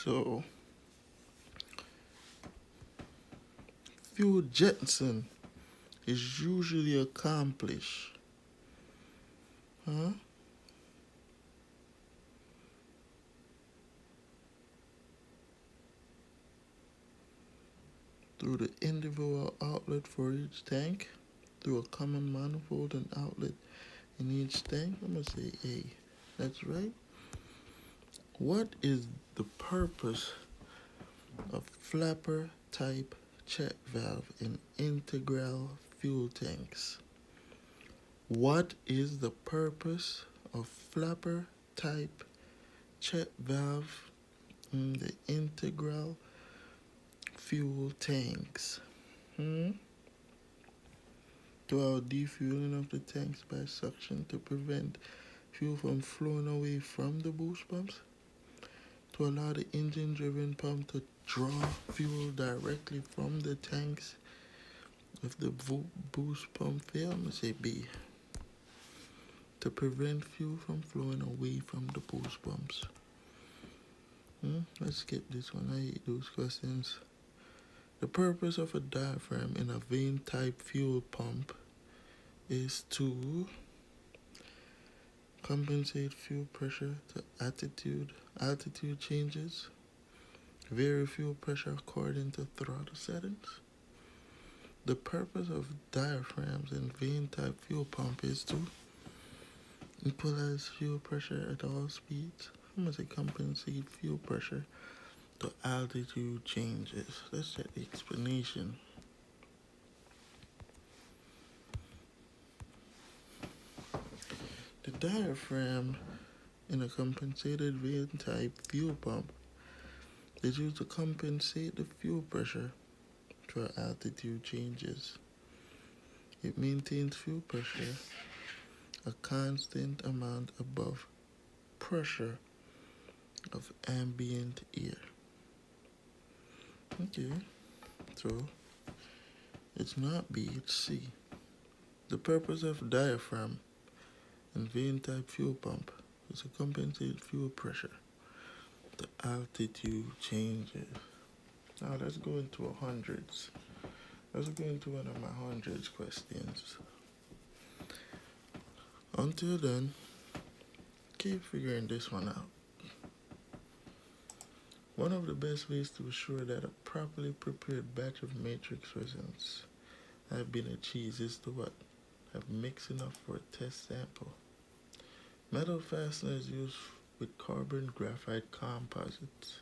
So, fuel jettison is usually accomplished, huh? Through the individual outlet for each tank, through a common manifold and outlet in each tank. I'm gonna say A. That's right. What is the purpose of flapper type check valve in integral fuel tanks? What is the purpose of flapper type check valve in the integral fuel tanks? To allow defueling of the tanks by suction to prevent fuel from flowing away from the boost pumps, to allow the engine-driven pump to draw fuel directly from the tanks. If the boost pump fails, I'm going to say B. To prevent fuel from flowing away from the boost pumps. Let's skip this one. I hate those questions. The purpose of a diaphragm in a vane-type fuel pump is to compensate fuel pressure to altitude changes, vary fuel pressure according to throttle settings. The purpose of diaphragms in vane-type fuel pump is to equalize fuel pressure at all speeds. I'm going to say compensate fuel pressure to altitude changes. Let's check the explanation. The diaphragm in a compensated vane-type fuel pump is used to compensate the fuel pressure for altitude changes. It maintains fuel pressure a constant amount above pressure of ambient air. Okay, so it's not B, it's C. The purpose of diaphragm in vane-type fuel pump is to compensate fuel pressure to altitude changes. Now let's go into 100's. Let's go into one of my 100's questions. Until then, keep figuring this one out. One of the best ways to assure that a properly prepared batch of matrix resins have been achieved is to what? Have mixed enough for a test sample. Metal fasteners used with carbon graphite composites.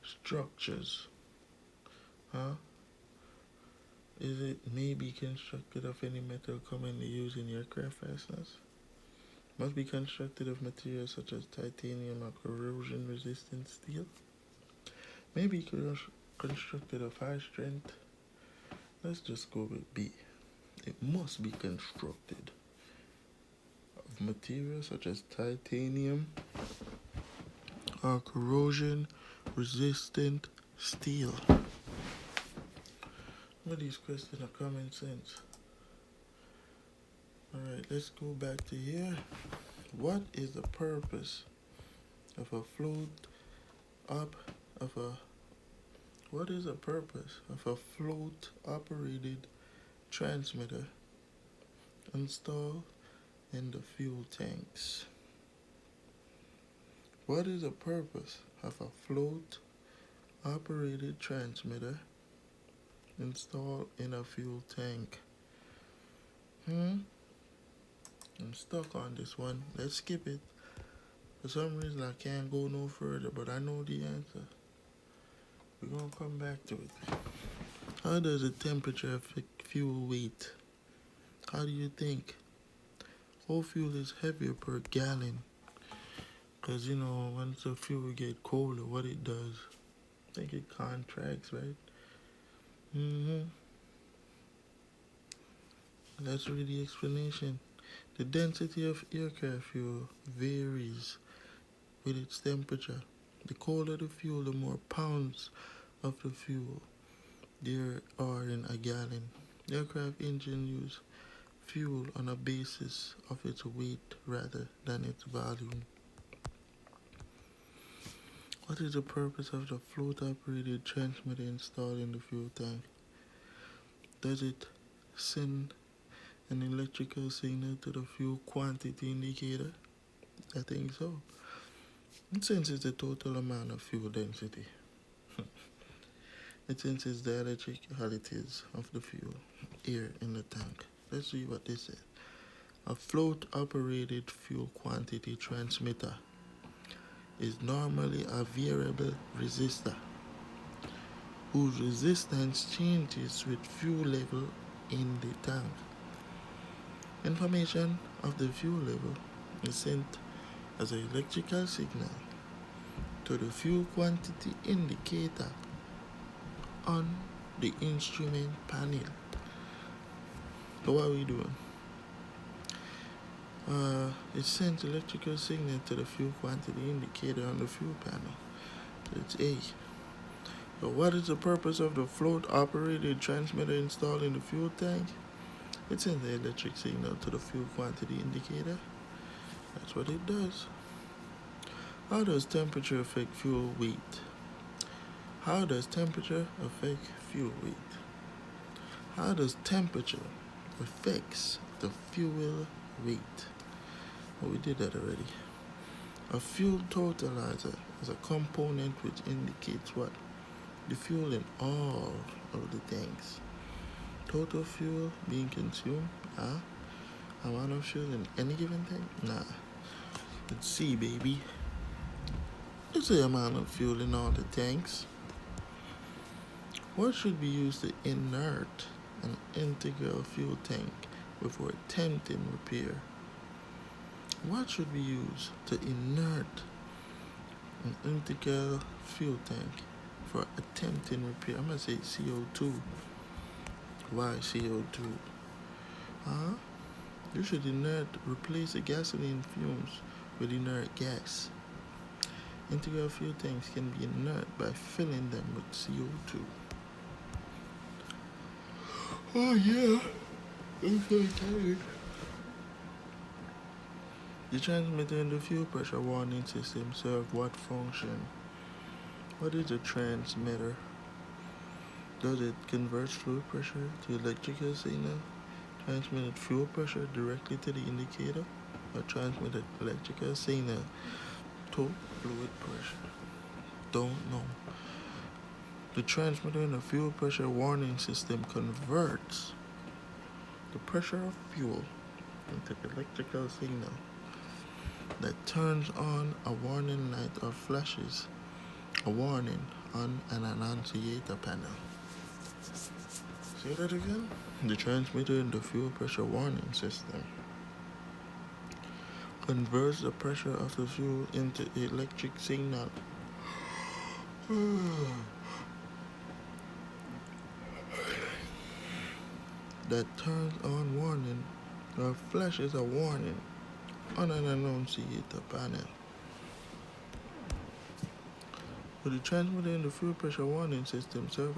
Structures. Is it may be constructed of any metal commonly used in aircraft fasteners? Must be constructed of materials such as titanium or corrosion resistant steel? May be constructed of high strength. Let's just go with B. It must be constructed of materials such as titanium or corrosion resistant steel. Some of these questions are common sense. Alright, let's go back to here. What is the purpose of a float operated transmitter installed in the fuel tanks? What is the purpose of a float operated transmitter installed in a fuel tank? I'm stuck on this one. Let's skip it. For some reason I can't go no further, but I know the answer. We're gonna come back to it. How does the temperature affect fuel weight? How do you think? Whole fuel is heavier per gallon. Because, once the fuel get colder, what it does, I think it contracts, right? Let's read the explanation. The density of aircraft fuel varies with its temperature. The colder the fuel, the more pounds of the fuel there are in a gallon. Aircraft engines use fuel on a basis of its weight rather than its volume. What is the purpose of the float-operated transmitter installed in the fuel tank? Does it send an electrical signal to the fuel quantity indicator? I think so. It senses the total amount of fuel density. It senses the electricalities of the fuel, air in the tank. Let's see what they said. A float-operated fuel quantity transmitter is normally a variable resistor whose resistance changes with fuel level in the tank. Information of the fuel level is sent as an electrical signal to the fuel quantity indicator on the instrument panel. So what are we doing? It sends electrical signal to the fuel quantity indicator on the fuel panel. So it's A. So what is the purpose of the float-operated transmitter installed in the fuel tank? It sends the electric signal to the fuel quantity indicator. That's what it does. How does temperature affect fuel weight? How does temperature affect fuel weight? How does temperature affects the fuel weight? Well, we did that already. A fuel totalizer is a component which indicates what? The fuel in all of the tanks. Total fuel being consumed. Amount of fuel in any given tank? Nah. Let's see, baby. It's the amount of fuel in all the tanks. What should be used to inert an integral fuel tank before attempting repair? What should be used to inert an integral fuel tank for attempting repair? I'm going to say CO2. Why CO2? You should replace the gasoline fumes with inert gas. Integral fuel tanks can be inert by filling them with CO2. Oh yeah, I'm so tired. The transmitter and the fuel pressure warning system serve what function? What is a transmitter? Does it convert fluid pressure to electrical signal? Transmitted fuel pressure directly to the indicator? Or transmitted electrical signal to fluid pressure? Don't know. The transmitter and the fuel pressure warning system converts the pressure of fuel into electrical signal that turns on a warning light or flashes a warning on an annunciator panel. Say that again? The transmitter and the fuel pressure warning system converts the pressure of the fuel into electric signal that turns on warning or flashes a warning on an annunciator panel. So the transmitter and the fuel pressure warning system serve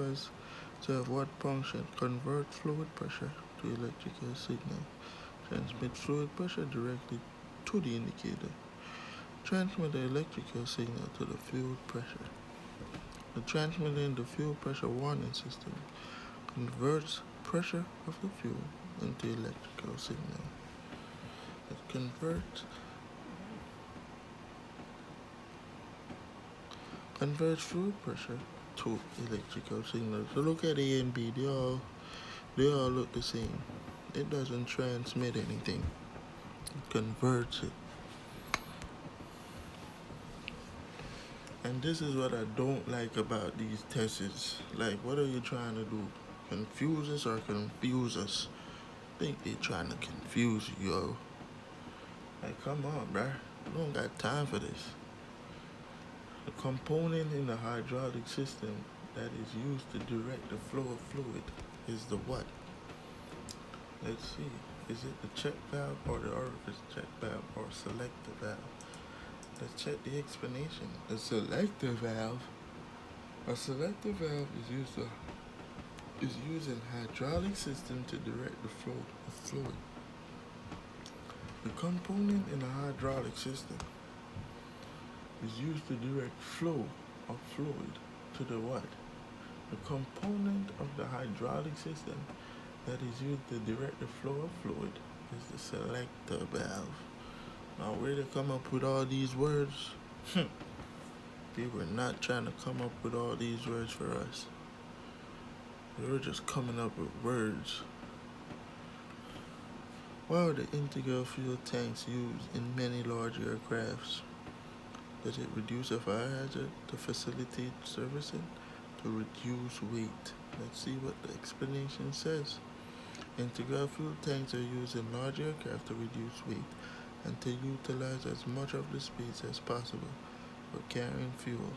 what function? Convert fluid pressure to electrical signal. Transmit fluid pressure directly to the indicator. Transmit the electrical signal to the fuel pressure. The transmitter and the fuel pressure warning system converts pressure of the fuel into electrical signal. It converts fluid pressure to electrical signal. So look at A and B, they all look the same. It doesn't transmit anything. It converts it. And this is what I don't like about these tests. Like, what are you trying to do? Confuse us or confuse us? I think they're trying to confuse you, yo. Like, come on, bruh. We don't got time for this. The component in the hydraulic system that is used to direct the flow of fluid is the what? Let's see. Is it the check valve or the orifice check valve or selector valve? Let's check the explanation. The selector valve. A selector valve is used in hydraulic system to direct the flow of fluid. The component in the hydraulic system is used to direct flow of fluid to the what? The component of the hydraulic system that is used to direct the flow of fluid is the selector valve. Now, where they come up with all these words? They were not trying to come up with all these words for us. They were just coming up with words. Why are the integral fuel tanks used in many large aircrafts? Does it reduce a fire hazard, to facilitate servicing, to reduce weight? Let's see what the explanation says. Integral fuel tanks are used in large aircraft to reduce weight and to utilize as much of the space as possible for carrying fuel.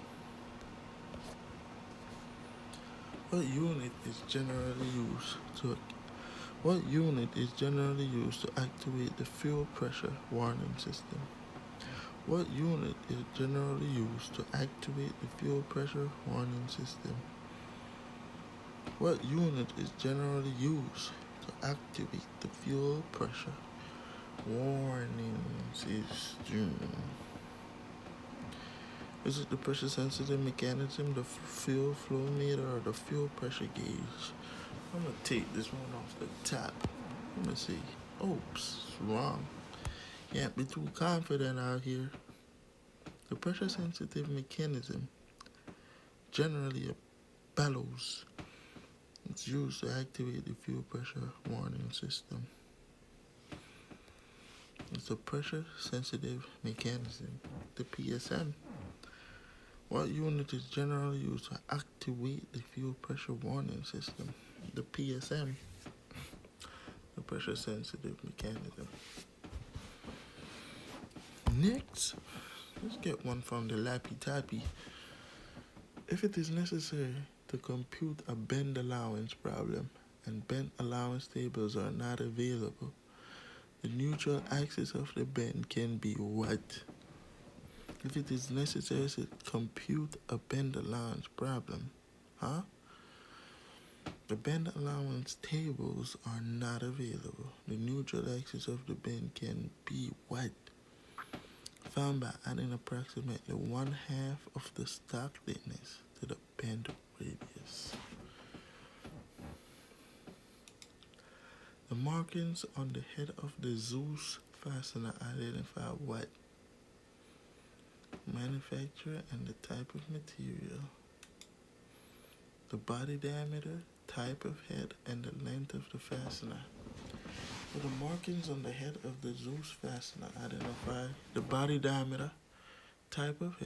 What unit is generally used to activate the fuel pressure warning system? What unit is generally used to activate the fuel pressure warning system? What unit is generally used to activate the fuel pressure warning system? Is it the pressure sensitive mechanism, the fuel flow meter, or the fuel pressure gauge? I'm gonna take this one off the top. Let me see. Oops, wrong. Can't be too confident out here. The pressure sensitive mechanism, generally a bellows, it's used to activate the fuel pressure warning system. It's a pressure sensitive mechanism, the PSM. What unit is generally used to activate the fuel pressure warning system? The PSM, the pressure sensitive mechanism. Next, let's get one from the Lappy Tappy. If it is necessary to compute a bend allowance problem and bend allowance tables are not available, the neutral axis of the bend can be what? If it is necessary to compute a bend allowance problem, the bend allowance tables are not available. The neutral axis of the bend can be what? Found by adding approximately 1/2 of the stock thickness to the bend radius. The markings on the head of the Zeus fastener identify what? Manufacturer and the type of material. The body diameter, type of head, and the length of the fastener. So the markings on the head of the Zeus fastener identify the body diameter, type of